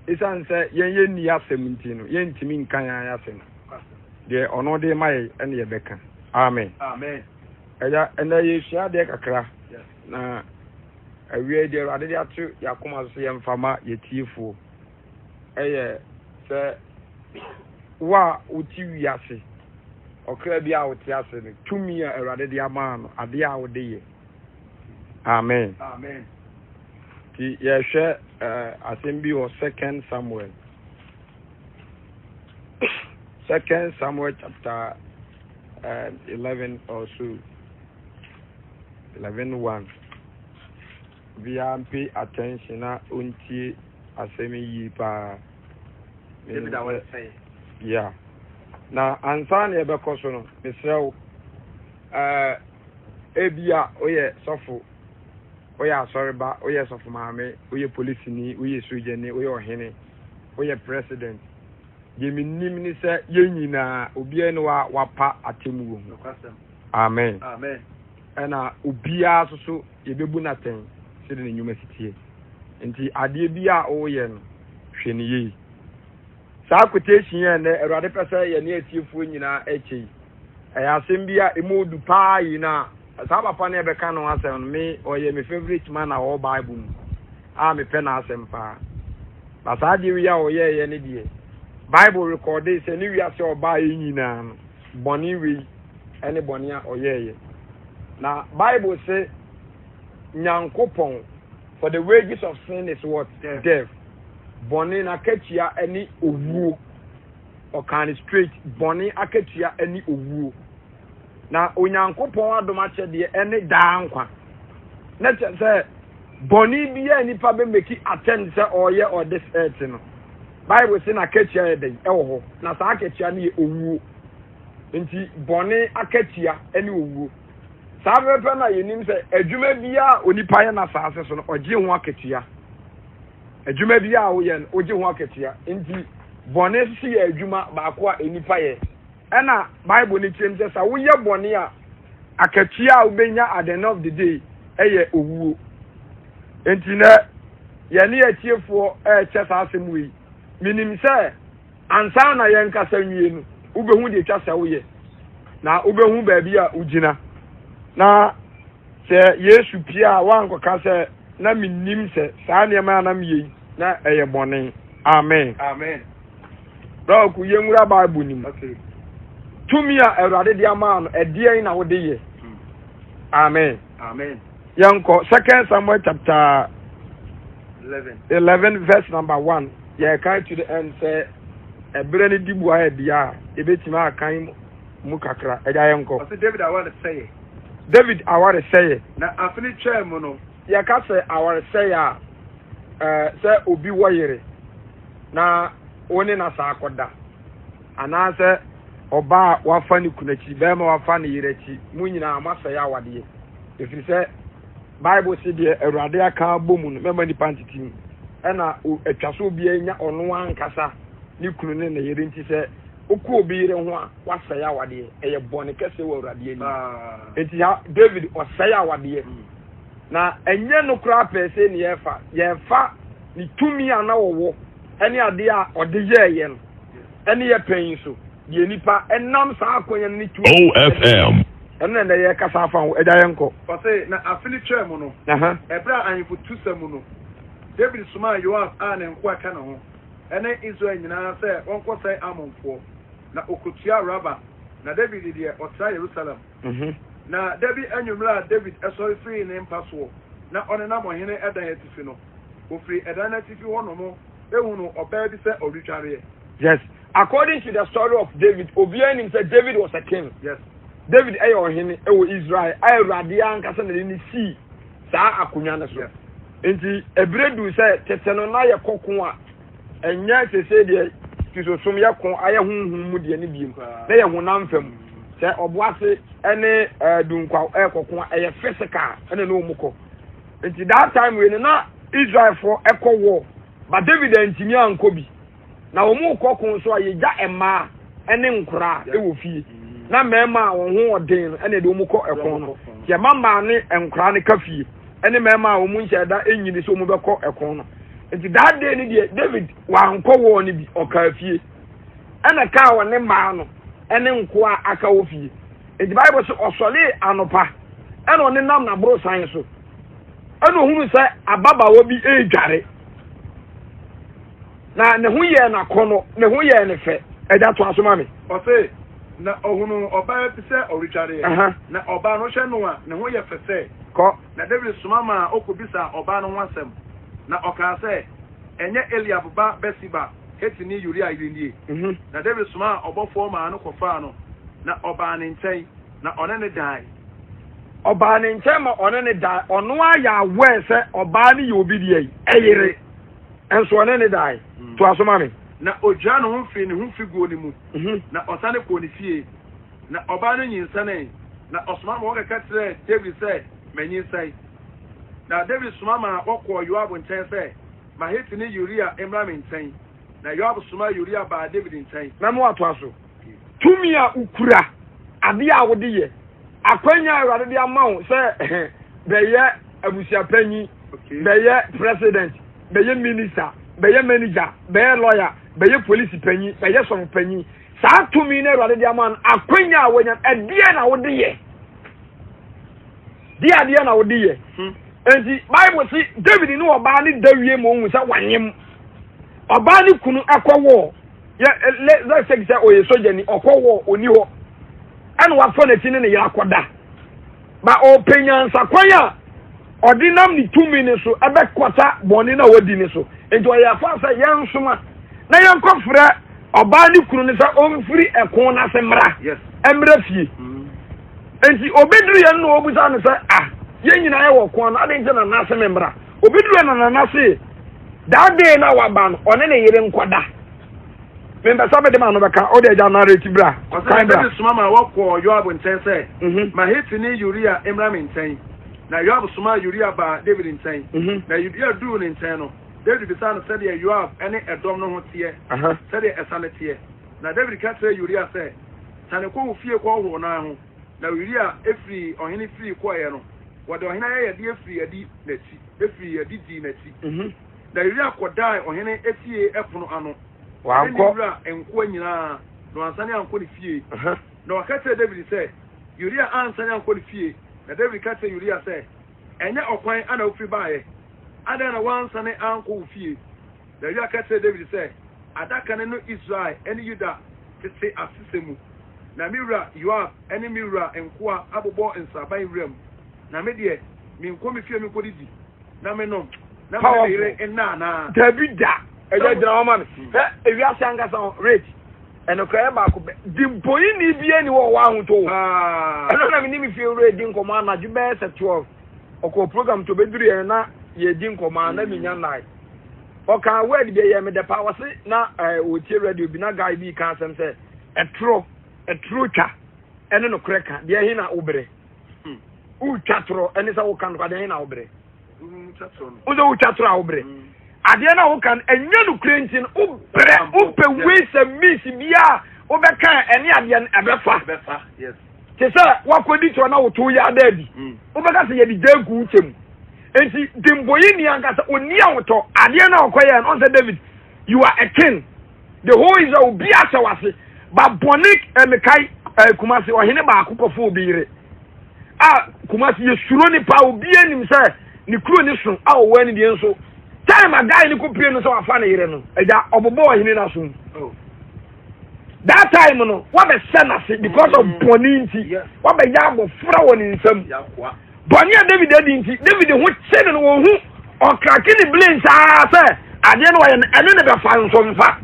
isan say yen ni asem ntino yen timi nkan ya asem de ono de mai ene ye beka amen amen eja ena yesua de kakra na awie de ade de atu yakoma so ye mfama yetiefo eye se wa uti wiase okra bia uti ase ne tumi a erade de ama no ade a wo de ye amen amen ti ye hwe assemby o 2 Samuel 2 Samuel chapter 11 or so 11:1 via pay attention na untie asemi yi pa David I will say yeah na ansa na ebe koso no mesrew ebia oye sofo oye asoreba oye sofo maame oye police ni oye soja ni oye ohene oye president yeminim ni se yenyina obia no wapa atemu wo amen amen ena obia so yebebu naten sede ne nyuma sitie nti ade bia oye no hwe ne yi saa quotation ye na erade pesa ye ne atiefuo nyina echi asem bia emodu pa yi na saa papa na ebeka no asem me oye me favorite man na all bible me pe na asem pa ba saa de wi ya oye ye ne die bible record say ni wi ase oba yi nyina no boni wi ene boni a oye ye na bible say nyankopon for the wages of sin is what death boni na katia eni owuo o kan straight boni akatia eni owuo na onyankopon adoma chede eni daa nkwa na che boni bia nipa be make attend say oye or this earth no bible say na katia eden ewo ho na saa katia ne owuo nti boni akatia eni owuo saa pepe na yenim say adwuma bia onipa ye na saase so no oje ho akatia adwuma bia wo ye no oje ho akatia nti boni si ye adwuma ba ko a enipa ye ena bible ni kyem say sa wo ye boni a akatia wo benya at the end of the day eye owuo nti na ye ne atiefo che sa asem wi minim say ansa na ye nkasa nwie no wo behu de twa sa wo ye na wo behu ba bia ugina na se Yesu pia wankoka se na minim se saa ne ma na miyi na eye boni amen amen bro ku yenwura bible nim okay tumi a erade de ama no edie na wo de ye amen amen yanko 2 Samuel chapter 11 verse number 1 ye kan to the end say ebere ne dibu a bia ebetima akan mu kakra eja yanko David I want to say David aware say na afini twa mu no ye ka say aware say say obi woyere na oni na sa akoda ana say oba wafa ni kunachi be ma wafa ni yirechi mu nyina amasa ya wade efiri say bible say de awurade aka bomu no mema ni pantiti na atwaso obi anya ono ankasa ni kunu ne na yire nti say oku obi yire ho a wasa ya wade eye bone kese wo awurade ani enti David osaya wade na enye no kura pese ni yefa ni tumi ana wowo ene ade a ode yeye no ene ye pen so ye nipa enam sa akonya ni tumi OFM ene na ye kasa afa wo eja yenko pase na afili twa mu no ebra anyifu tusam no David suma Yoab an enko aka na ho ene Israel nyina se onko sai amonfo na okutua raba na David de otra Jerusalem na David anwumra David esori free ne mpaso na onena mohene edan atifi no ofri edan atifi hono mo ehunu oba bi se orutware. Yes, according to the story of David, Obianim said David was a king. Yes, David ayo hene ewo Israel ayo radia ankasa na ni si saa akunya na so. Enti ebredu say teteno na ye kokon a enya sese de tisosum ye kon aye hunhun mu de ne biem na ye honam fam say oboase ene dunkwa kokon aye physical ene no muko. Enti that time we na Israel for echo war but David antimi ankobi na omu kokon so aye ja ema ene nkura ewo fie na mema won ho odin ene de omu ko ekon no ye mama ne nkura ne kafie ene mema omu nhyeda enyini so omu beko ekon no nti that day ni de David wa nkɔ wo ni bi ɔka fie ɛna ka wo ne maa no ɛne nko a aka wo fie nti Bible so ɔsɔle anopa ɛna ɔne nam na bro san so ɛna ohunu sɛ ababawo bi edware na ne ho yɛ na kɔno ne ho yɛ ne fɛ ɛda to asoma me ɔse na ohunu ɔbaa bi sɛ ɔretware na ɔbaa no hwɛ no a ne ho yɛ fɛ sɛ kɔ na David soma ma okobisa ɔbaa no ho asɛm na ɔka sɛ ɛnyɛ Eliab ba Besiba hetini Uria yinie na David soma ɔbɔfo ma no kɔfa no na ɔbaa ne nkyɛn na ɔne ne dan ɔbaa ne nkyɛn ma ɔne ne dan ɔno ayɛ awɛ sɛ ɔbaa ne yɛ obi die yi ɛyere enso ɔne ne dan to asoma me na ogya no ho fi ne ho figuo ne mu na ɔsane kɔ ne fie na ɔbaa no nyinsane na ɔsoma ma wɔkeka kyerɛ David sɛ manyinsane na David soma ma wɔkɔ Yoab nkyɛn sɛ ma hetini Uria mmra me nkyɛn na Yoab soma Uria ba David nkyɛn na mo ato aso tumi a ukura ade a wode yɛ akwanya awade de ama wo sɛ bɛyɛ abusuapanyi bɛyɛ president bɛyɛ minister bɛyɛ manager bɛyɛ lawyer bɛyɛ police panyi bɛyɛ sɔn panyi saa tumi na awade de ama no akwanya a wonya ɛdeɛ na wode yɛ deɛ na wode yɛ enti Bible si David ni ɔbaa ne dawie mo hu sɛ wanyem ɔbaa ne kunu akɔwɔ let's say oye soja ni ọkọwọ oni hɔ ɛna wafɔ n'akyi ne yɛ akɔda ba ɔpenyansa kwan a ɔde nam ne tumi ne so ɛbɛkɔta bɔne na wadi ne so nti ɔyɛ afa sɛ yɛn nsoma na yɛn kɔfrɛ ɔbaa ne kunu ne sɛ ɔmfiri ɛko n'ase mmra ɛmmra fie nti obeduru yɛn no obusa ne sɛ yɛn nyinaa yɛ wɔ kɔn no ade nkyɛn na n'ase mmra obeduru yɛn na n'ase that day na waba no ɔne ne yere nkɔda member sabe de manu beka o de ja narrative bra kind bra suma ma wako Yoab nten say ma hetini Uria emra me nten na Yoab suma Uria ba David nten na Uria du ne nten no David bisa no said Yoab ene edom no ho tie said esane tie na David ka say Uria say tane ko fie ko ho na ho na Uria efri ohene firi ko ye no wode ohene ye de efri adi nati efri adi di nati na Uria ko dai ohene efie epono ano wanko enko nyina no ansane anko ne fie na wakati David say Uria ansane anko ne fie na David ka say Uria say enye okwan ana ofiri baaye ada na wansane anko fie na Uria ka say David say adaka ne no Israel ene Juda tete asisemu na miwura Yoab ene miwura enko a abobo nsaban wram na me de mi nko me fie me ko didi na me no na me ire enana Davida eja jira ma me ewi asanga san rate eno kra ba ko di boyi ni bie ni wo wa hoto eno na me ni mi fie rate din ko ma na ju be se 12 oko program to beduru ye na ye din ko ma na mi nya nai o kan word be ye me de power se na o tie radio bi na guy bi kan sem se etro twa eno no kra ka de hin na obere u twatro ene sa wo kan ko de hin na obere u twatro a obere ade na wo kan enye no krentin upe wesa miss bia obeka ene ade ebefa yes te sa wakodi to na wo to ya dadi obeka se ye di jagu uchem enti dimboyi ni ankasa oni awoto ade na okoye no say David you are a king the whole is obi asawase ba bonik emekai kumasi ohene ba akokofo obire kumasi yesuro ni pa obi anim say ni kuro ni so wani de nso time a guy ni ko pie no so afa na yire no eja obobo ohene na so that time no what be senase because of boninti what be ya bo fra woni nsam boni a David adinti David ho chene no wo hu o krake ni blame say ade no wa ene ne be fa nso mfa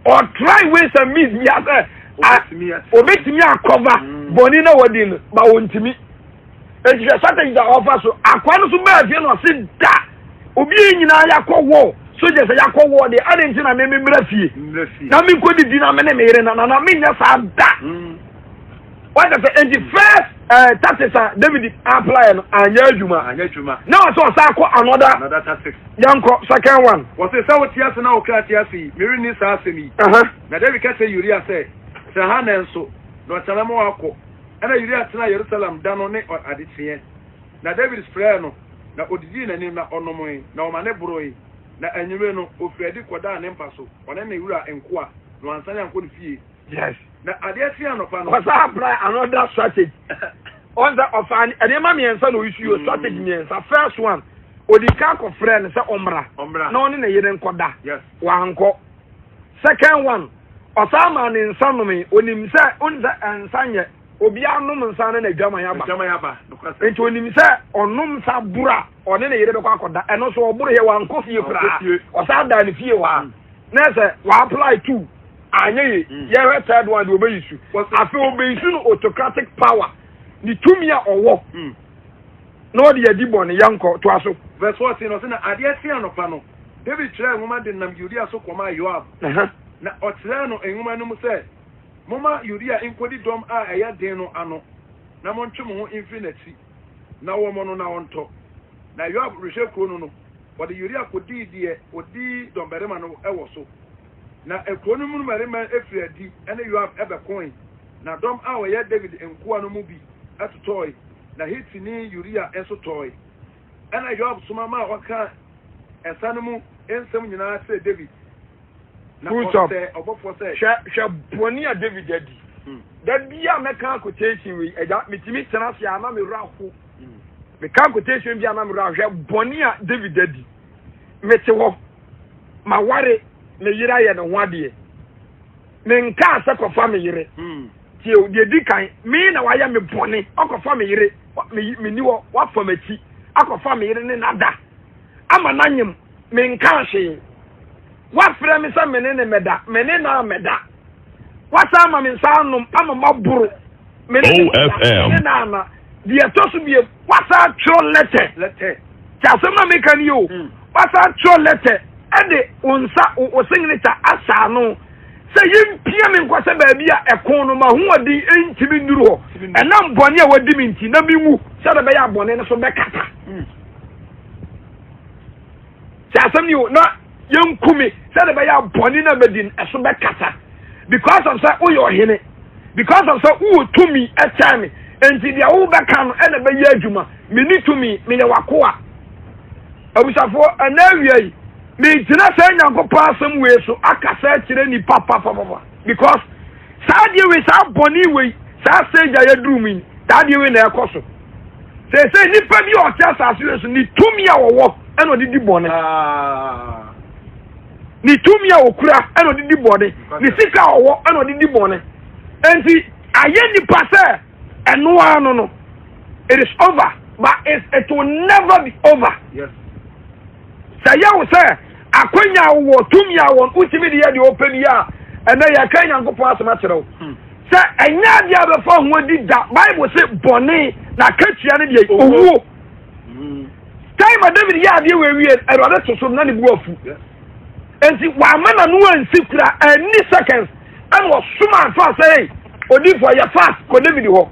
or try ways and means ya say obetimi akova boni na wadin ba wontimi enti Satan da offer so akwa no so ba fie no se da obi nyina yakɔwɔ soje se yakɔwɔ de adenti na me mra fie na me ko didi na me ne mere na me nya sa da why the enti first tactics David apply no anya adwuma na so sa akɔ another tactics yanko second one what say what tiase na okratiase me ni sa asemi na David ka say Uria say se ha na enso no tsalamo akɔ ana Uria tena Jerusalem da no ne adetiye na David spray no na odidi na nim na onomoi na o mane broi na enyime no ofredi koda ne mpaso one na ewura enko a no ansane anko ne fie yes na ade atia no pa no what's apply another strategy on the of an enema me ensa no issue strategy me ensa first one odika ko friend say omra na one na yire nkoda yes wa anko second one osama ne nsa no me onim say onza ansanye obi anum nsa na adwama yaba enti onim say onum sa bura one na yire be kwa koda eno so oburu he wa anko fie kura osa da ne fie wa na say wa apply to anye ye third one the obey issue afi obey issue no autocratic power ni tumia owo no de yadi bon yanko to aso verse 14 no say na ade atia no pa no David try nwoma de nam Uria so koma Yoab na otire no enwoma no mu say mama Uria inkodi dom a eya den no ano na montwe mo ho infinity na wo mo no na wonto na Yoab rehwe kro no wode Uria kodi die odi dom berema no ewo so na ekonu mu marima efri adi ene Yoab ebe coin na dom a we David enkoa no mu bi atotoy na hiti ni Uria enso toy ena Yoab suma ma waka esanu mu ensem nyina se David na obofo se hwe boni a David adi that bia meka quotation we eja mitimi tenase ama me rafo me ka quotation bia ama me rafo hwe boni a David adi mete wo ma ware me yira ye no hwade me nka ase kofa me yire ti o de dikan me na waya me boni okofa me yire me ni wo wa famachi akofa me yire ne nada ama nanyem me nka hye wa frɛ me sa mene ne meda mene na meda wa sa ma me sa anum ama maburu mene na na de etosu bie wa sa tro letter ta so ma me kan yo wa sa tro letter ade onsa o signature asa no se yimpia me nkwase ba bia ekon no ma ho odi entimi nduru ho enam bone a wadi mi nti na mi wu se da be ya bone ne so be kata ta so mi na yankumi se da be ya bone na bedin eso be kata because of say o your hene because of say o to me e time enti dia wo be kan no e na be ya adwuma me ni to me me ya wakoa abusafo anawiai me jina say nyankopɔ asem we so akasa kire ni papa because saadie we sa boni we sa seja ya drum saadie we na ekoso say ni pa bi o tia sa so ni tumi a wo eno didi bone ni tumi a okura eno didi bone ni sika wo eno didi bone enti aye ni pase eno ano no it is over but it will never be over. Yes. Say you say akonya wo tumi a won utimi de de open ya ena ya kan yankopɔ asema kyerɛw sɛ enya dia be fa ho di da Bible say bɔne na katua ne de owuo time David ya de we wie Awurade to so na ne bu afu enti wa mana no ansi kura any seconds and was suma fa say odi for ya fast ko David ho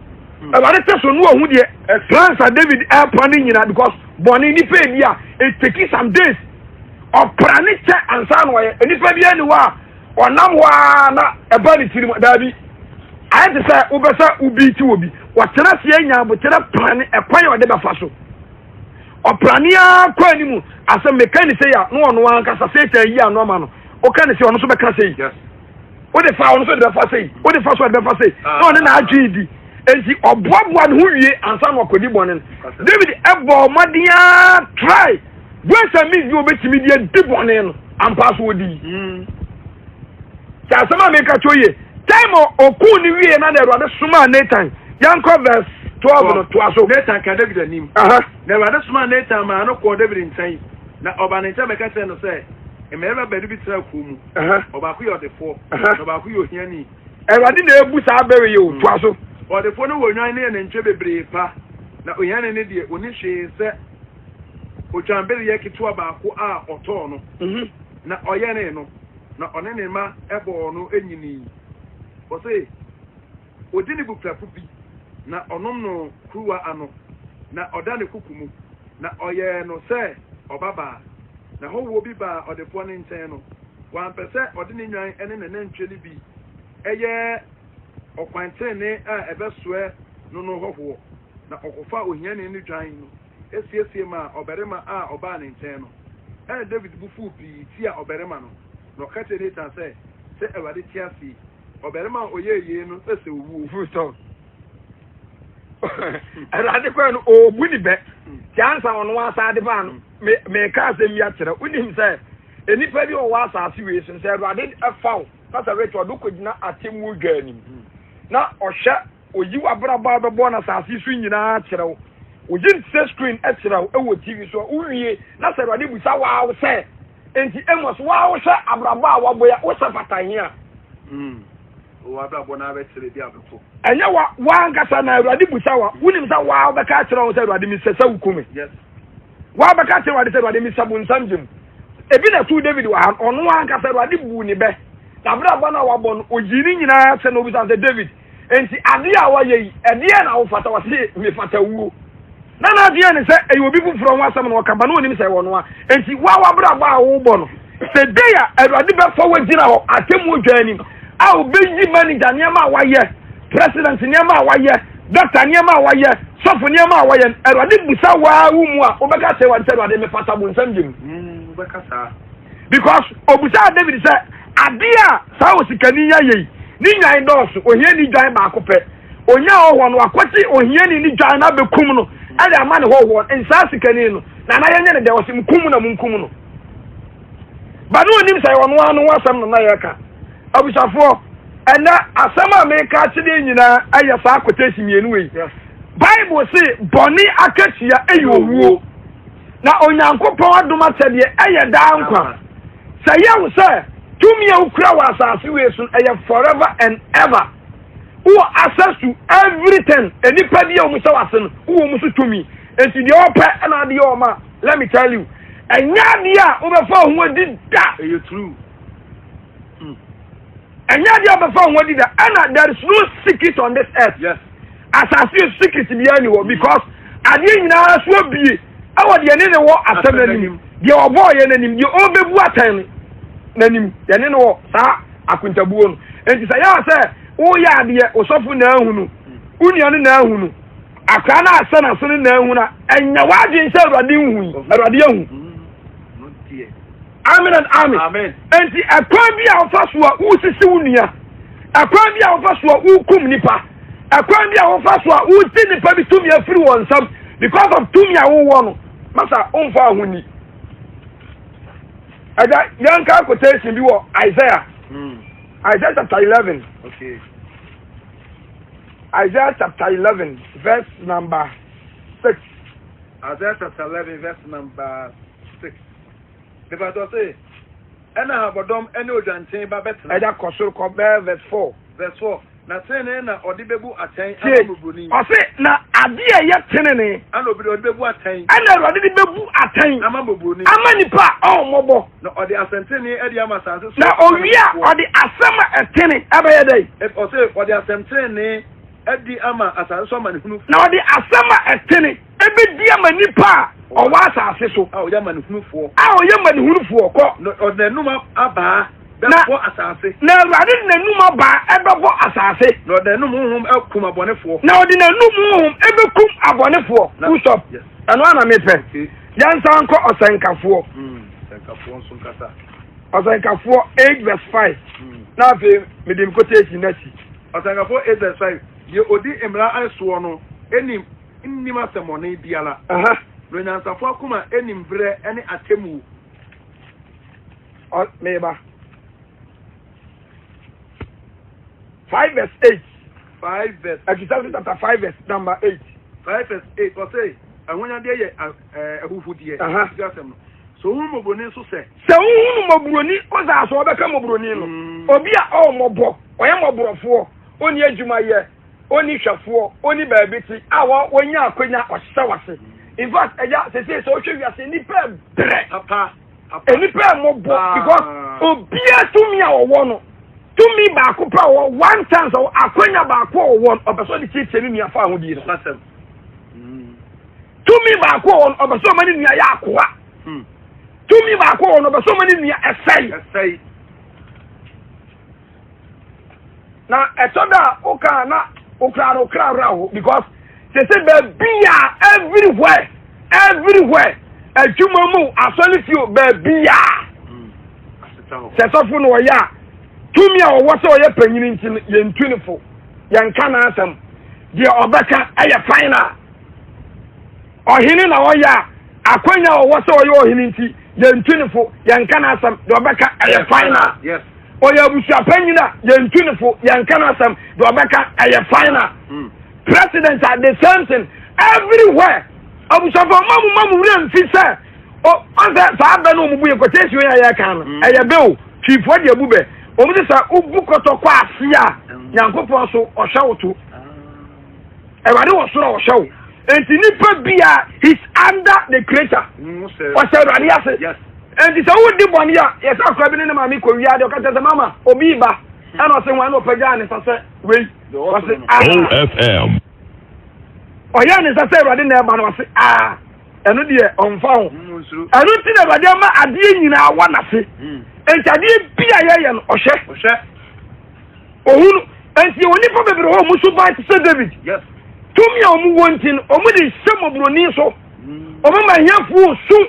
Awurade te so no hu de plans David airport nyina because bɔne ni pe dia it take some days oprani che ansa no ye enipa bia ni wa onam wa na eba ni tiri dabi aye te say ubesa ubi ti obi watena se anya abotena prani ekwan ode be fa so oprani akwa ni mu asa mechanic say ya no ono anka sa say yi anu ama no o kan say ono so be ka say yes o de fa ono so de fa say o de fa so de fa say no ne na agidi enti oboaboa no wie ansa no kodi bonen David ebo madia try Wesa mi di obetimi di dibone no ampa so odi ta sama me ka choye time oku ni wie na Awurade suma Nathan yanko verse 12 no to aso Nathan ka David anim na Awurade suma Nathan ma no ko David ntan na oba ne ntan me ka say no say e me eba badu bi tra ku mu oba ku yo de fo oba ku yo hiani Awurade na ebu sa abewe yo to aso o de fo no wo nwan ne ntwe bebre pa na ohiani ne de oni hwe se ojambere ye kitu abaako a oto no na oyene no na onene ma ebo no enyini o se odini bukrafu bi na onom no kuwa ano na odane kukumu na oye no se obaba na ho wo bi ba odefo ne nten no wan pese odini nwan ene ne nantwe ni bi eye okwantene a ebesoe no no hoho na okofa ohiane ni dwan no esiesie ma oberema a oba ne nchen no e David bufu pi ti a oberema no no ka che Nathan say Ewade ti asi oberema oyeye no se wu full stop Ewade kwa no obu ni be ti ansa ono asa de ba no me ka asem ya kire unim say enipa bi o wa asase we so say Ewade afaw kasa reto do kogina atemu dwanim na ohwe oyi wabraba bebo na asase su nyina kire wo ojin se screen extra ewo TV so uwie na se Ewade busa wa say enti emos wa wo hwe abraba a waboya wo safatan hia o abrabo na betere bi abefo enya wa ngasa na Ewade busa wa unim sa wa beka kire wo say Ewade mi sesa wukume yes wa beka kire Ewade say Ewade mi sabu nsamjim ebi na tu David wa ono wa ngasa Ewade bu ni be na abraba na wa bon ojini nyina se no busa say David enti ade a wa yi ede na wo fata wa se mi fata wuo na na dia ne say e obi fu from wasam no kamba no onim say wono a enti wa braba a wo bo no se dey a Ewade be fo wagina ho atemu odwanim a obeyi manager niam a waye president niam a waye doctor niam a waye sofu niam a waye Ewade busa wa wu mu a obeka say Ewade me fata bu nsam jim obeka sa because obusa David say ade a sa osikani ya yi ni nyan dosu ohie ni dwan ba akopɛ onya ho no akwati ohie ni dwan na bekum no ale amane ho ensa sikani no na na yenye ne de wosim kum na munkum no ba no nim sai wono anu wasam na yeka abusafo ena asama me ka chide nyina aye sa akwatesi mienu we Bible say boni akatia eyowuo na onyankopon adoma tede eye da nkwa say you say tumi e ukra wa asase we so eye forever and ever who access to everything enipa dia o musa wase no who musu tumi enti de opa na de o ma let me tell you enya dia o be fa ho adi da you true enya dia o be fa ho adi da and there is no secret on this earth yes asase secret bi ani wo because ade nyina so bie awo de ne wo asem nanim de obo ye nanim de obebu atan nanim de ne wo sa akuntabuo no enti sa ya say o ya de osofu na ahunu union na ahunu akra na asa na so na ahuna enya wadwen se Ewade hu Ewade ahu no tie amen and amen enti akwa bi a ofaso a usisi unia akwa bi a ofaso a ukum nipa akwa bi a ofaso a uti nipa bi tumi afiri wonsam because of tumi a wo wo no masa onfa ahuni ada yanka quotation bi wo Isaiah Isaiah chapter 11 okay Isaiah chapter 11 verse number 6 Isaiah chapter 11 verse number 6 the Bible say ena habodom ene ojanten ba betra eda kosoro ko verse 4 verse 4 na tene na odibebu atan amobuni o se na ade ye tenene ana odibebu atan ana Ewade de bebu atan amobuni amanipa o mobo na odi asentene edi amasanse so na owia odi asema etene abaye dai o se odi asentene edi ama asase so manihunu na odi asema etene ebedi amanipa o wa asase so o ya manihunu fo o ya manihunu fo ko no odenuma aba befo asase na Ewade nanuma ba ebefo asase no odenum hum akum abonefo na odi nanum hum ebekum abonefo usop eno ana mepe yansa nko osankafo sankafo nso nkata osankafo 8 verse 5 na fe medim quotation na si osankafo 8 verse 5 ye odi emra anso no enim nnim asemone biala no nyansafo akuma enim bre ene atemu meba 5 verse 8 5 verse Exodus chapter 5 verse number 8 5 verse 8 o say ahonya de ye ahufudie gasem no so hu moboni so se hu moboni o za so obeka moboni no obi a o mobo oye moborofo oni adwuma ye oni hwafo oni baabiti awo wonya akonya osewase in fact eja se so hwewiase ni bre papa eni mobo because obi atumi a wo no tumi ba akupa wo one chance o akonya ba akwa wo obeso di chicheni ni afa ho di no asem tumi ba akwa wo obeso mani ni ya akwa tumi ba akwa wo obeso mani ni esai na etoda oka na okra raho because they say be everywhere everywhere adwuma mu asɔle fio baabia sɛ sɔfo no ɔyɛ a tumi a ɔwɔ sɛ ɔyɛ panyini nti yɛntu ne fo yɛnka na asɛm deɛ ɔbɛka ɛyɛ final ɔhene na ɔyɛ a akwanya a ɔwɔ sɛ ɔyɛ ɔhene nti yɛntu ne fo yɛnka na asɛm deɛ ɔbɛka ɛyɛ final ɔyɛ abusuapanyini a yɛntu ne fo yɛnka na asɛm deɛ ɔbɛka ɛyɛ final president at the same thing everywhere abusuafo mamu wura mfi sɛ ɔsɛ saa bɛ no ɔmu bu yɛ kɔtɛ si yɛ ka no ɛyɛ bɛ o twifoɔ deɛ bu bɛ ɔmu sɛ sɛ wobu kɔtɔ kɔ ase a nyankopɔn so ɔhyɛ wo to ɛwade wɔ soro ɔhyɛ wo enti nipa bia is under the creator ɔhyɛ awurade ase enti sɛ wodi bɔne a yɛsɛ akora bi ne ne maame kɔ wia deɛ ɔka kyɛ sɛ mama obi ba ɛna ɔsɛ wɔn ana ɔpagyaa ne sa sɛ wei ɔsɛ OFM ɔyɛ ne sa sɛ awurade na ɛba no ɔsɛ ɛno deɛ ɔmfa ho ɛno nti na awurade ama adeɛ nyinaa wɔ n'ase enti adeɛ bia yɛyɛ no ɔhyɛ ohunu enti onipa bebree hɔ ɔmo so ban te sɛ David tumi a ɔmo wɔ nti no ɔmo de hyɛ mɔborɔni so ɔmo ma hiafoɔ sum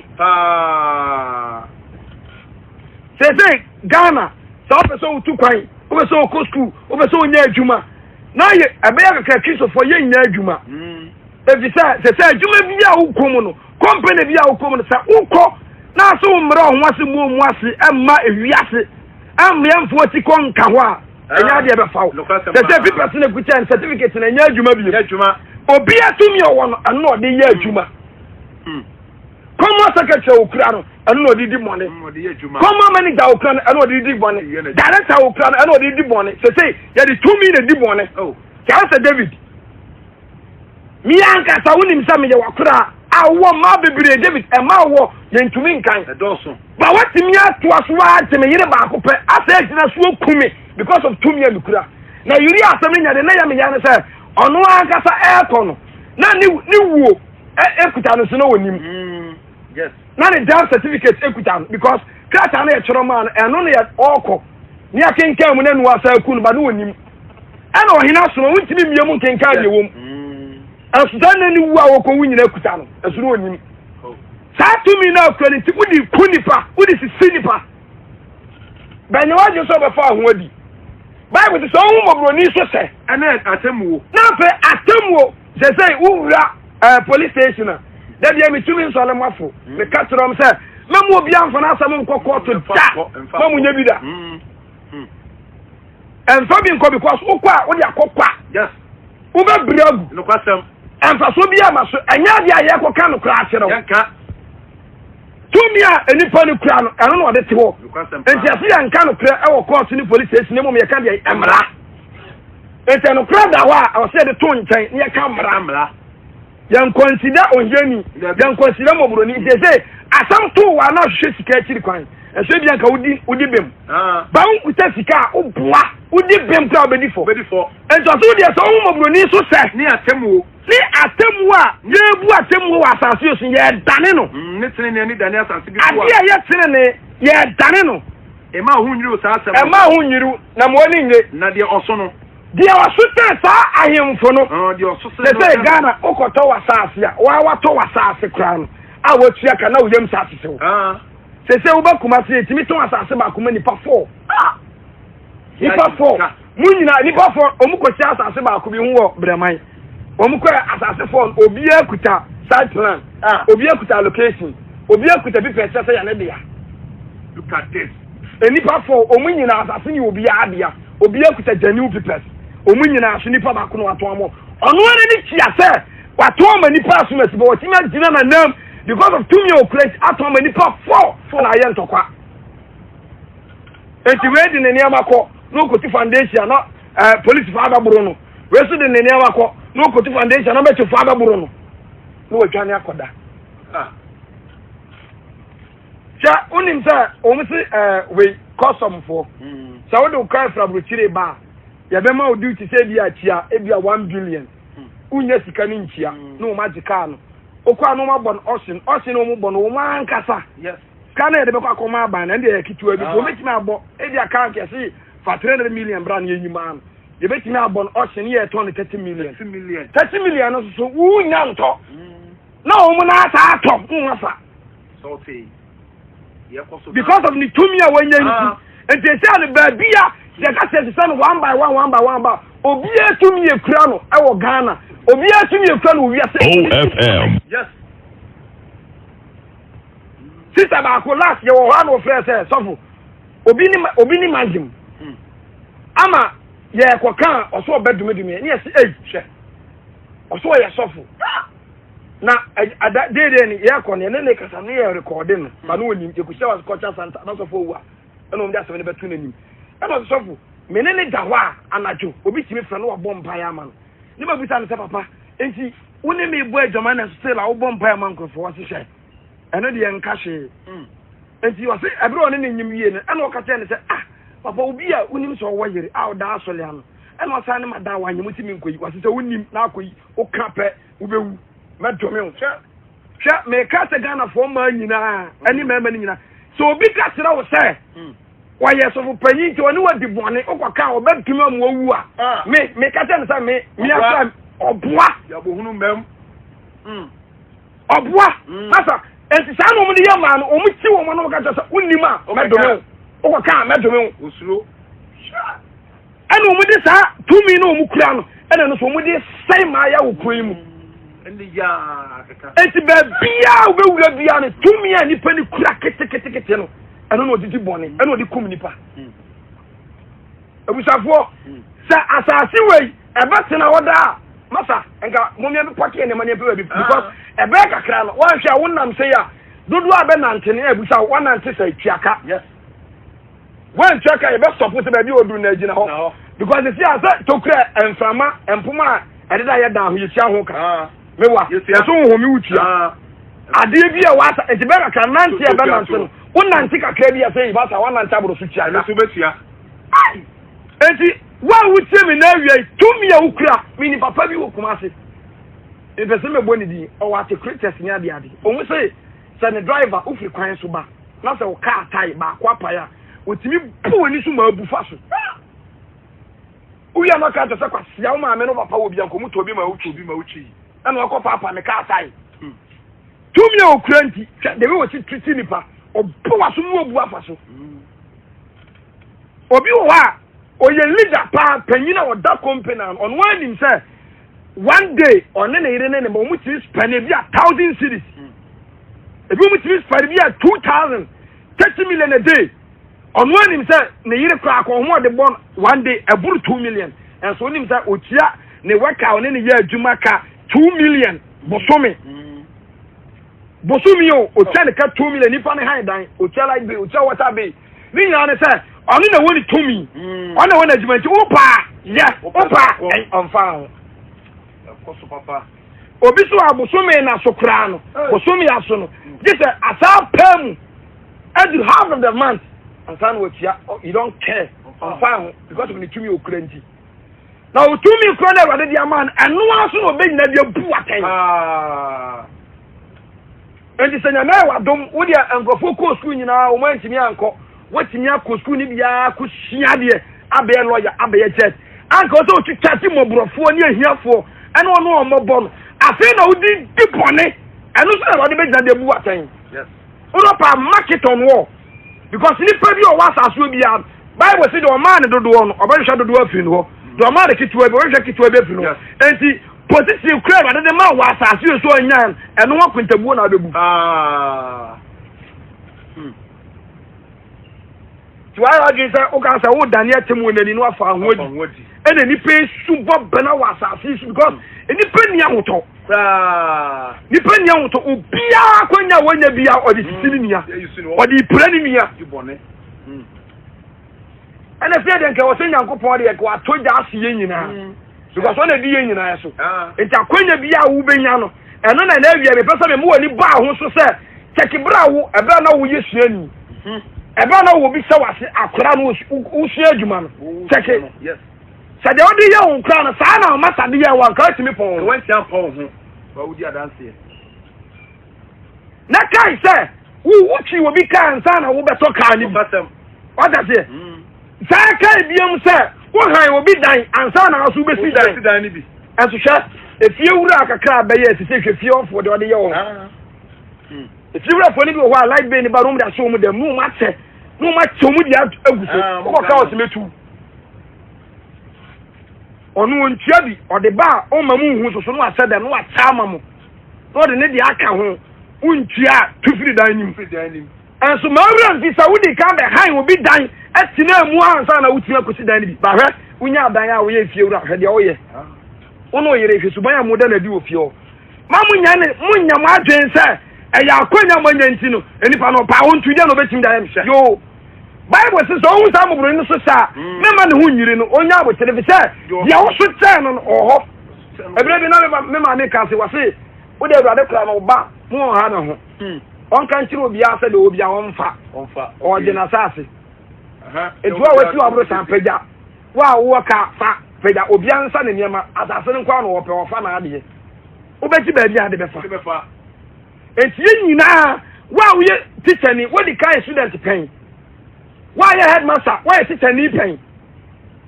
sɛ Ghana sɛ wopɛ sɛ wotu kwan wopɛ sɛ wokɔ skul wopɛ sɛ wonyɛ adwuma na yɛ ɛbɛyɛ kakra kristofoɔ yɛnnya adwuma ɛfiri sɛ adwuma bi a wokɔ mu no company bi a wokɔ mu no sɛ wokɔ na so wo mmerɛ ɔho ase mu ase ɛmma ewiase ɛmmeɛmfoɔ ti kɔ nka hɔ a ɛnyɛ adeɛ bɛfa wo sɛ people no kuta certificate na ɛnyɛ adwuma bi obi atumi ɔwɔ no ɛno na ɔde yɛ adwuma common secretary okura no ɛno na ɔde di bɔne common manager okura no ɛno na ɔde di bɔne director okura no ɛno na ɔde di bɔne sɛ yɛde tumi na di bɔne kyerɛ David mi ankasa wonim sɛ meyɛ wakora a wɔ ma bebree David ɛma wɔ yɛntumi nkan ba watumi atoa so ate me yere baako pɛ asɛ agyina so okumi because of tumi a mekura na yuri asɛm no nyade na yɛ meya no sɛ ɔno ankasa ɛɛkɔ no na ne wuo ekuta no so na wɔnim na ne death certificate ekuta no because krataa no yɛkyerɛ maa no ɛno no yɛ ɔɔkɔ ne akenkan mu na nu asa aku no ba no wɔnim ɛna ɔhene asono wontumi mmie mu nkenkan deɛ wɔ mu ɛsotan na ne wu a wɔkɔ wu nyina ekuta no ɛso no wɔnim saa tumi na akura ne ti wodi ku nipa wodi sisi nipa bɛnyɛ wagye sɛ ɔbɛfa ho adi Bible says, "Oh, my brother, so say." And then atemu. Now, atemu. They say, "Who police station?" Then they me 2 minutes on the mafo. The catcher say, "Memu obi am fana asam nko court to da." Memu nyebi da. And so be because okwa wo dia kokwa. Yes. Wo be bragu. No kwasem. And for so be am so enya dia ye koka no kra akere. Yanka. Tumia enipa no kra no eno no de te ho. Enti ase yanka no kra e wo court ni police station ni mo me ka dia emra. Enti no kra da wa I say the to nchen ne ka mra. Yan consider onjeni, yan consider mobroni. They say asam to wa na hwe sika akiri kwan. E so bia nka udi bem. Ba un kuta sika o boa, udi bem kra obedi fo. Enti so dia so mobroni so se ni atemu. Ni atemu a yebu atemu wa asase osun ye dane no. Ni tene ni dane asase bi ko. Ade ye tene ne ye dane no. E ma hu nyiru sa asem. E ma hu nyiru na mo ni nye. Na de oso no. Dia wasute sa ahemfo no. Dia oso se. Say Ghana okoto wasase a wa wato wasase kra no. A watua ka na oyem sa asese wo. Se wo ba kuma se etimi ton asase ba kuma nipa 4. Nipa 4. Mu nyina nipa 4 omukosi asase ba ko bi hu wo breman. Omukwa asase phone obi akuta site plan obi akuta location obi akuta bi pese say ya ne dia. Look at this. Enipa for omu nyina asase ni obi abia obi akuta genuine papers omu nyina so nipa ba ko no wato amo ono ne chia se wato amo nipa so mesi bo timia gina na nam because of 2 million crate ato amo nipa 4 na ye ntokwa enti we di ne niam akọ no koti foundation no police father buru no we so di ne niam akọ no koti foundation no beche father buru no no watwane akoda ja unim sa omisi we custom for sa wo do kan fra brochire ba ya be ma o duty say bia chia e bia 1 billion unya sika ni nchia no magica no okwa no ma bon ocean no mu bon o ma ankasa yes kana de be kwa koma ba na de yakitu abi o metima abo e dia kan kesi fa 300 million bra na enyima no ye betima abon ocean ye ton 30 million no so unya nto No, Mona Sato, because of the 2 year when you and they say the Babia, they got the son one by one. Obia to me a crown, our Ghana. Obia to me a crown, we are saying OFM. Yes. Sister Bako last year, one of us said, Sofu, Obini Manjim. Ama, yeah, Kwaka, or so bed to me, yes, or so I suffer. Now, at that day, then, Yakon, and then they can recording, but no one you could show us Cocha Santa, not of over. And on that's when they between him. And on Sofu, Menene Dawa, and Najo, Obi me from no bomb man. Never be time, Papa, and see, when they may boy German and still our bomb man for what's share. And then the Encash. And see, I say, everyone in him, and no Catan said, ah, Papa will be a winning so way out there, Solian. And I signed my Dawa, you must mean was it a winning now, O Capet, Ube. Medomil, sure, may cast a gun of 4 million, any member. So big cast it out, say, why, yes, of penny to anyone the one, or cow, bed to me, make a tense, me, or bois, Yabuhunu, ma'am. Or bois, master, and the son of the young man, or me 2 woman of Gata, Unima, or Medomil, or cow, Medomil, who's slow. And with this, 2 million Mukran, and then from with this same Maya will cream. And it's a will be on it 2 million and penny crack it. I don't know what the bonnet, I know the communipa. We shall for Sir Assassin way, a button order, Massa, and got money pocket and money because a bag of crown, one shall one say, don't do a benantin, we shall one and say, Chaka. Yes. When Chaka, you best stop with the baby or do Najina, because it's here to clear and Frama and Puma, and then I had down his Shahoka. Mewa, yes, so whom you Adibia was a Tiberica, Nancy, and Benanson. One Nantica Cabia say about a 1 and table of Sucha. And see, why would say me now? 2 million Ukra, meaning Papa, you come as it. If the same Bonnie or what a creature near the Addy. Almost say, send a driver who requires Suba, not a car tie back, Quapaya, with me poor Nisuma Bufasu. We are not going to say, Yama, men of Power Bianco to be my Uchi. And I'll call Papa and the car tie. 2 million cranty, they will see Tritinipa or Puasu Buafaso. Or be or your leader, Pa, Penina or that company on one himself. One day, on any moment, is Panavia 1,000 cities. If you miss Panavia 2,000, 30 million a day. On one himself, the crack on what they born 1 day, a bull 2 million. And so himself, Uchia, ne work out in a year, Jumaka. 2 million Bosome Bosumio o tell ka 2 million ni pan high dan o tell like be o tell water be ni yan say oni na woni to me oni wona jumenti opa yeah opa on fa koso papa obi so abosome na sokra no bosome aso no just asa pam and half of the month and san what you don't care on fa because of the 2 million okranti. Now, 2 million kroner rather than man, and no one so big that you boo at and the senior now, don't would you and go for school in our went to me uncle. What's in your school in your Kushia, Abbey lawyer, Abbey jet. Uncle so to chat him over 4 years here for, and one more bomb. I say no, did deep on it, and also about the bed that they boo at time. Yes. Europa market on war because nipper was as will be out. Bible said, or man, do one, or better shadow do a funeral. The amount of kitchen, and the positive crab, and the man was as you so young, and no one could have won out of the book. To our against Okasa, old Daniel Timu, and in what found wood, and then he pays super Benawas because any penny out of Depending on to Ubia, when you be out or the Sicilia, or the Premier, you bonnet. And I said, I was saying, Uncle Party, I told you, because one of the union, it's a queen of Bia Ubeniano, and then I know you have a person more than Bar who said, take a brow, a banner will use you. A banner will be so as a crown who shared you, man. Check it, yes. So the other young crown, a sign of Master Dia one cut me for one jump home. What would you dance here? Nakai said, who will be kind, son, I will be so kind of bottom. What does it? Saka Biam said, what I will be dying, and son, I will be dying. And to shut if you rock a car by yes to take a few for the other year. If you were for any while like being about that show with them, no much so much walk out to me too. On one chubby or the bar, on my moon, who so much said that no time, not the lady I can won't ya to free dining. And so my run this I would come behind will be dying at Sina Moan son I would see a consider but when you are dying away if you had the oil. Ono yere hwe so banya modern adi ofio mamunya ne munya mwadwen se eya akonya manyanti no enipa no pa wontu dia no betim da yemhwe yo bible says so hu sam bro ni so sa me ma ne hu nyire no onya abotere bi se dia wo so ten no oho ebre bi na me ma ne ka se wase wo de awade kra no ba mu ha na ho on kan chiro obi ase de obi a wonfa o de na sase etuwa wetu abro sampagya wa wo ka fa Peda obiansa ne niema asase ne kwa no wo pe wo fa na ade ubeti ba bia ade be fa enti nyina wa wo ye teacher ni wo di kai student pen wa ye headmaster wa ye teacher ni pen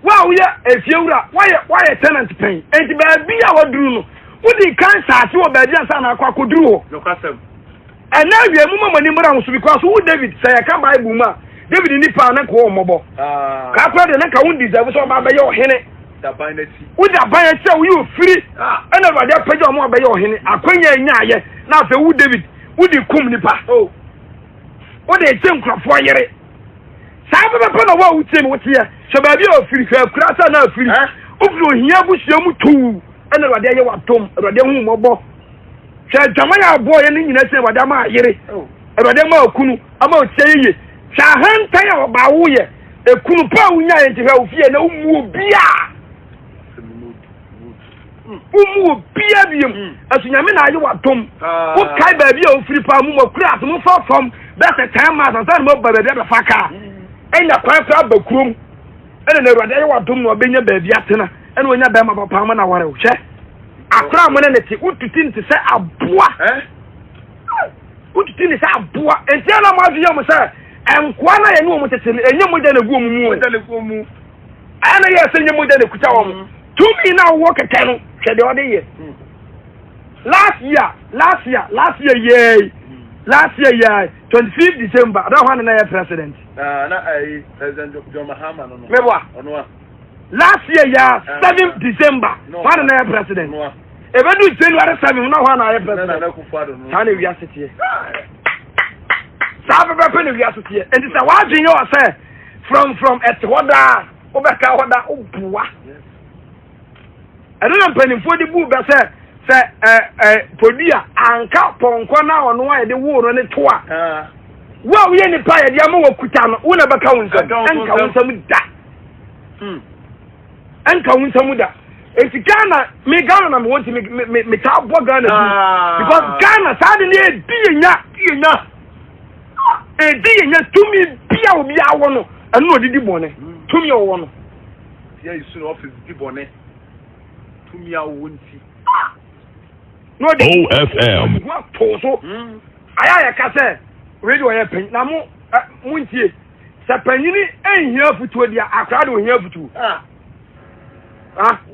wa wo ye efiewura wa ye tenant pen enti ba bia wo duru no wo di kan saase wo ba bia sa na akwa koduru ho no kwasem ena wie mu mama ni mra so because wo David say ka Bible ma David ni pa na ko omobo ka kwa de na ka won deserve so ba be ye ohene da binety with the binety you free and over there page omo be your hene akwanya nyaye na fe wu David wu di kum nipa o de tem krofo yere sa be pe no wa wu tem wo tie so ba bi o free ka kurasa na free o firi ohia busia mu tu and over there ye wa tom over there hu mobo se jamaya abo ye ni nyina se wa da ma yere over there ma okunu ama o tie ye sa hantan ya ba wo ye ekunu pa wu nya ye nti ha ofie na umu obia umu bia biem asunyame na aye watom wo kai ba bia ofiri pa mu makura atom fa fam be se time ma san mo ba bia be faka enya kwan fra ba kurom ene na ruade aye watom no obenya ba bia tena ene onya ba ma papa ma na ware wo hye akra mo ne ti ututi nti se aboa ututi ni se aboa enti na mo aduye mo se enkwa na ye no mo tete enye mo ja na gu mu ana ye se enye mo ja na kuta wo to me now work again said the other year last year 25th December that one na president president John Mahama no no last year 7th December one na president even do January 7 na one na president na Kufado no sana wi asete sabe pe ne wi asete and say what do you say from at hoda obeka hoda obuwa I don't know penny for the book that say podia anka ponko na ono wa de wo no ne toa wa we ni pa ye de ama wakuta no wo na baka wonsa anka wonsam da anka wonsam da enti Ghana me Ghana na me want me ta bo Ghana because Ghana sa de ne di nya tumi bia obi awo no eno odidi bone tumi owo no ya isu office di bone tumia wonti no de OFM what so aya ka say radio ya pen na mu ntie se panini enhia futuo dia akra de ohia futuo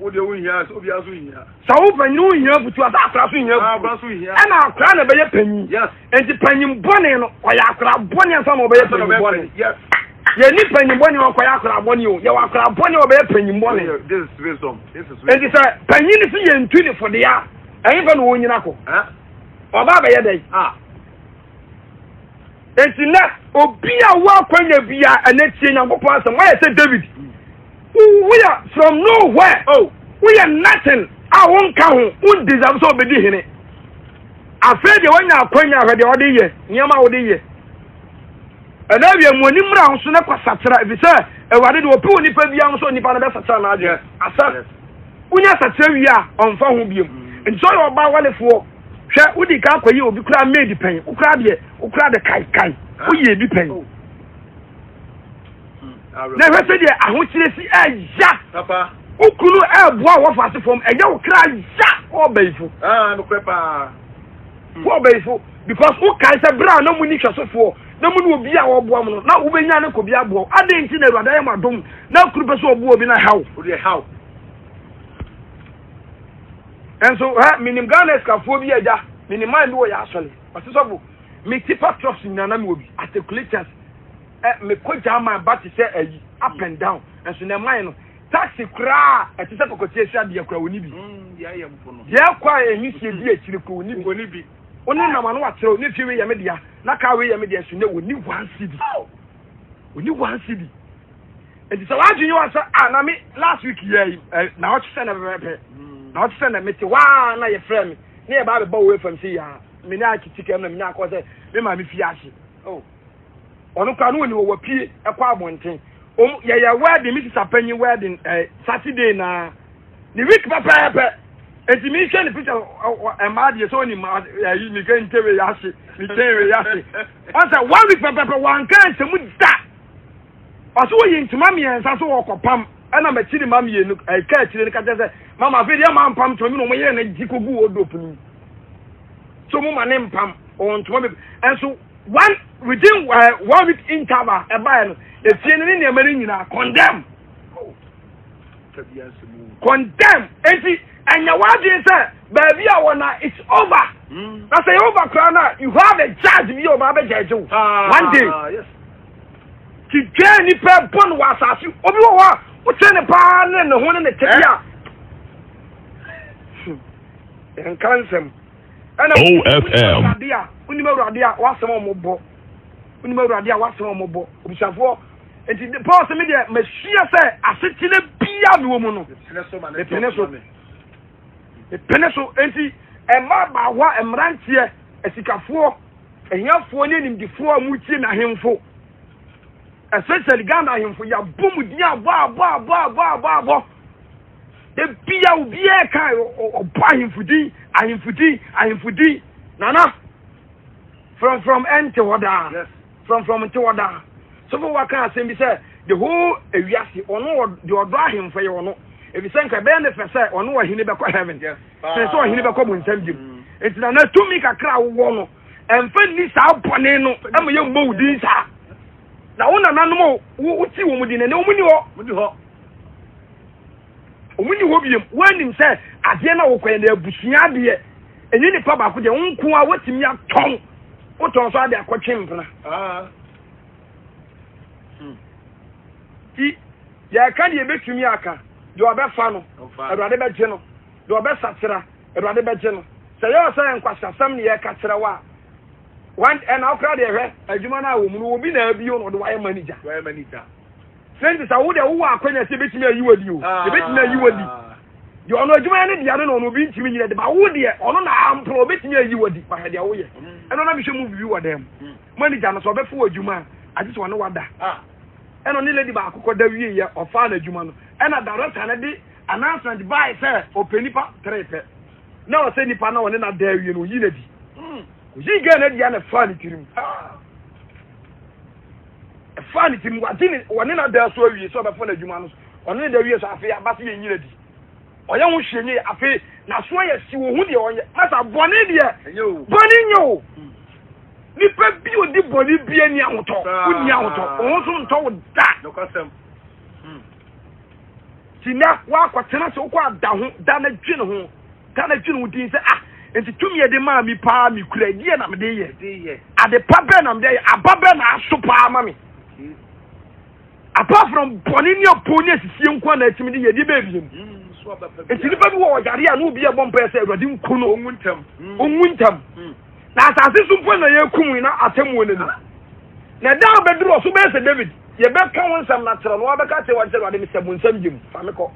wo de ohia so bia so hia sa wo panini ohia futuo asa akra so hia akra so hia na akra na be ye panyi yes enti panyim bone no o ya akra bone asa no be ye panyi bone yes ye ni panyi bone o kwa ya akra bone o ye wa akra bone o be ye panyi bone this is wisdom enti say panyi ni fi ye ntu ni for dia ẹ̀yin fẹ́ ni wọ́n nyina kọ. ọba abẹ́yẹ dẹ́ yìí. eti na obi a wọ́n akwanya bi a ẹ̀nẹ́ tie nyankopɔn asɛm wọ́n yẹ sẹ́ David. we are from nowhere. we are nothing a wọ́n ka ho wọ́n deserve sọ ọbẹ̀di hene. afẹ́ deɛ wọ́n nya akwanya ahwɛ deɛ ɔde yɛ nneɛma a ɔde yɛ. ɛnna ewia mu oni mmira ahosuo ne kɔ satira ebi sɛ ɛwade de opi wɔ nipa bi ahosuo nipa no bɛ satira n'adwe. asa wonye satira wi a ɔnfa ho biem. nso yo ba wale fo hwe udi ka kwayi obi kura made pen ukura de kai uye bi pen na hwe se de ahokyire si aja papa ukunu eboa wo fase fom enye ukura ja obeifo no kwepa obeifo because who kai se bra na muni hwesofo na muni obi a wo boa mo na wo benya ne ko bi aboa ade nti na ruada yema dom na kuru be so obu obi na hawo odi hawo And so minim Ghana scafo bi eja minim mind wo ya asole osisofo me tipa trucks nyana me obi articulators me koja man but say ayi up and down and so na mind no taxi kra e ti se kokoti esi ade kra woni bi ya ye mpo no ye kwa enyisie bi akiri ko woni bi oni na ma no wa kire oni fiwe ye me dia na ka we ye me dia so na woni 1 cedi oni 1 cedi e ti se wa junyo wa sa na me last week ye na o chese na pepe na o chese na me ti wa na ye frame na ye ba be bawo fam si ya me na akitike na me na akọ se me ma me fi ahye onu ka no ni wo pie e kwa abonten ya wedding Mrs. Apenny wedding Saturday na the week papa enti mi hwe ni picture e ma de so ni ma yi mi kan tewe yase mi tewe yase on say 1 week papa wan kan se mu da aso yi ntuma mi ensa so okopam e na ma chiri ma mi enu ka chiri ni ka se mama fe dia ma mpam to mi no mo ye na jikogu odopu ni so mu ma ne mpam on to me enso within 1 week interval e ba no efie ni ne mari nyina condemn condemn enti anya wadin say baby a wona it's over na say over krana you have a judge bi o ba be judge one day yes ki gani pe bon wa asasi obi wo wa o tene pa ne ho ne tebia en kansem ana OFM unima uradia wasem omobo unima uradia wasem omobo obisafo enti Paul se me de mahia se asetine bia me wo mu no peneso enti ema ba wa emrantie esikafo ehiafo ne nimdifo amutie na hemfo especially Ghana hemfo ya bomu dia ba de bia obi e kai oba ahemfudi nana from ente wada yes from ente wada so for what can say be say the whole ewiase ono the odo ahemfo ye ono if you think be na fe say ono wahini be kwa heaven yes so wahini be kwa bunsam jim enti na tumi kakra wo no emfa ni sa bone no em ye mbo udin sa na wona nanom wo ti wo mudi ne omuni ho omuni ho biem wanim say ade na wo kwen na abusua de enyi ni pa ba ko de nko a watimi aton woton so ade akotwe mpna ti ya kan ye betumi aka de obefa no Eduade be je no de obesatira Eduade be je no se yo say nkwasasam ne ye ka tira wa one and okra de hwe adwuma na wo mu no obi na abi no de wa manager send sa wo de wo akwanya se betumi ayiwadi o de betumi ayiwadi de ono adwuma ne dia no no obi ntimi nyine de ba wo de ono na ampro betumi ayiwadi pa he de wo ye eno na bi hwe mu bi wo dem manager no so obefo adwuma ati so no wada eno ni lady ba akoko da wie ye ofa na adwuma no ena director na di announcement by say openipa 3 pe na o se nipa na woni na da wie no yi na di ji ga na di na fa ni tirim fa ni tirim woni na da so wie so ba fa na adwuma no woni da wie so afi abase ye nyina di oye ho hwenye afi na so ye si wo hu de onye asa boni de boni nyo ni pe bi odi boni bi ani ahoto uni ahoto o so nto wo da no kwasem tina wa kwatena so kwa da ho da na dwene ho da na dwene wo din se enti tumi ye de ma mi pa mi kura die na me de ye ade pa be na me de ababe na aso pa ma me apart from boni ni oponi asisie nkwa na atimi de ye di be biem enti ni pa bi wo yare a no bi e bompa se Eduade nkuno onwuntam na asase sumpo na ye kum na atemu ne na da bedro so be se David ye be ka wonsam na tero no wa be ka te wa Eduade mi se bunsam jim fa me ko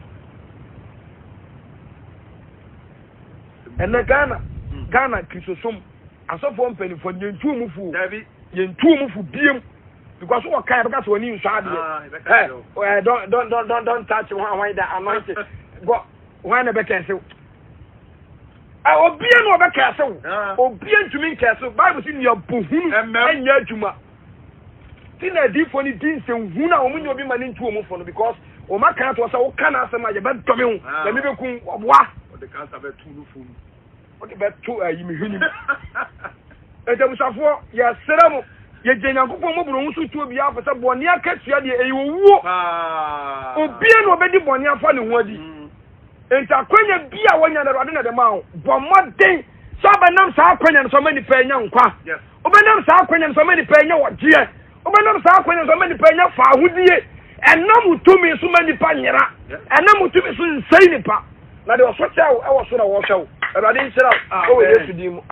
ene Ghana krisosom asofo mpanifo yentu mu fu biem because what kind of when you saw don't touch one that anointed go when the back and say obia no be castle obia ntumi castle Bible say your buhunu enya adwuma tina difo ni din se hunu a omunyo bi mane ntu omu fo no because o maka to say wo kana asema je be dome hu na me be kun oboa o de cancer be tu no fu o de be tu ayi me huni musafo ya seramo ye jenyankopon mo buru nsu tu obi afasa boni akatua de eyi owuo obia no obedi boni afa ne ho adi enti akwanya bia wonya na Awurade na de ma wo bomoden so abanam sa akwanya so mani panya nkwa obenam sa akwanya so mani panya wodie obenam sa akwanya so mani panya fa ahodie enam utumi so mani panyera enam utumi so nsai nipa na de osocha wo e wo so na wo hwe wo Awurade nhyira wo Yesu di mu